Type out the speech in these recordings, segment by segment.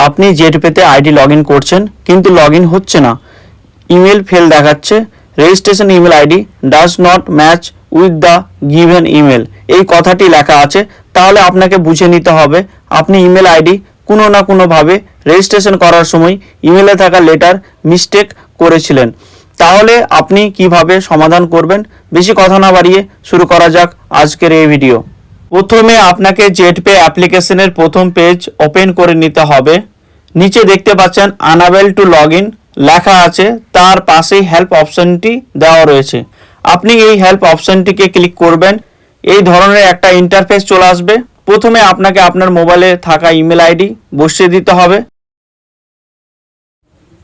আপনি জেটপেতে ID log in করছেন কিন্তু লগ ইন হচ্ছে না, ইমেল ফেল দেখাচ্ছে, registration email ID does not match with the given email, এই কথাটি লেখা আছে। তাহলে আপনাকে বুঝে নিতে হবে আপনি ইমেল আইডি কোনো না কোনোভাবে রেজিস্ট্রেশন করার সময় ইমেলে থাকা লেটার মিস্টেক করেছিলেন। তাহলে আপনি কিভাবে সমাধান করবেন? বেশি কথা না বাড়িয়ে শুরু করা যাক আজকের এই ভিডিও। প্রথমে আপনাকে জেটপে অ্যাপ্লিকেশনের প্রথম পেজ ওপেন করে নিতে হবে। নিচে দেখতে পাচ্ছেন আনএবল টু লগ ইন লেখা আছে, তার পাশেই হেল্প অপশনটি দেওয়া রয়েছে। আপনি এই হেল্প অপশনটিকে ক্লিক করবেন। এই ধরনের একটা ইন্টারফেস চলে আসবে। প্রথমে আপনাকে আপনার মোবাইলে থাকা ইমেল আইডি বসিয়ে দিতে হবে।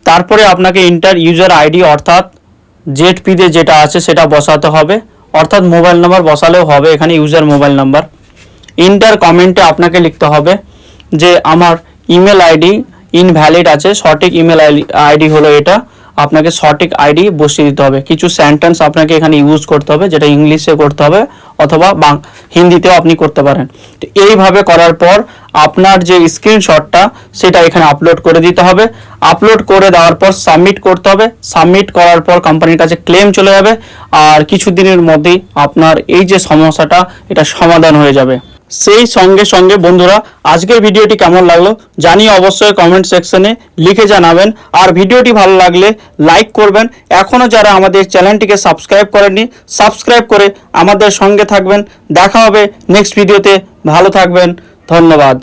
তারপরে আপনাকে ইন্টার ইউজার আইডি অর্থাৎ জেটপিতে যেটা আছে সেটা বসাতে হবে, অর্থাৎ মোবাইল নাম্বার বসালেও হবে, এখানে ইউজার মোবাইল নাম্বার। ইন্টার কমেন্টে আপনাকে লিখতে হবে যে আমার ইমেল আইডি ইনভ্যালিড আছে, সঠিক ইমেল আইডি হলো এটা, আপনাকে সঠিক আইডি বসিয়ে দিতে হবে। কিছু সেন্টেন্স আপনাকে এখানে ইউজ করতে হবে, যেটা ইংলিশে করতে হবে অথবা হিন্দিতেও আপনি করতে পারেন। তো এইভাবে করার পর আপনার যে স্ক্রিনশটটা সেটা এখানে আপলোড করে দিতে হবে। আপলোড করে দেওয়ার পর সাবমিট করতে হবে। সাবমিট করার পর কোম্পানির কাছে ক্লেম চলে যাবে, আর কিছু দিনের মধ্যেই আপনার এই যে সমস্যাটা এটা সমাধান হয়ে যাবে। সেই সঙ্গে সঙ্গে বন্ধুরা, আজকের ভিডিওটি কেমন লাগলো জানিয়ে অবশ্যই কমেন্ট সেকশনে লিখে জানাবেন। আর ভিডিওটি ভালো লাগলে লাইক করবেন। এখনও যারা আমাদের চ্যানেলটিকে সাবস্ক্রাইব করেননি, সাবস্ক্রাইব করে আমাদের সঙ্গে থাকবেন। দেখা হবে নেক্সট ভিডিওতে। ভালো থাকবেন, ধন্যবাদ।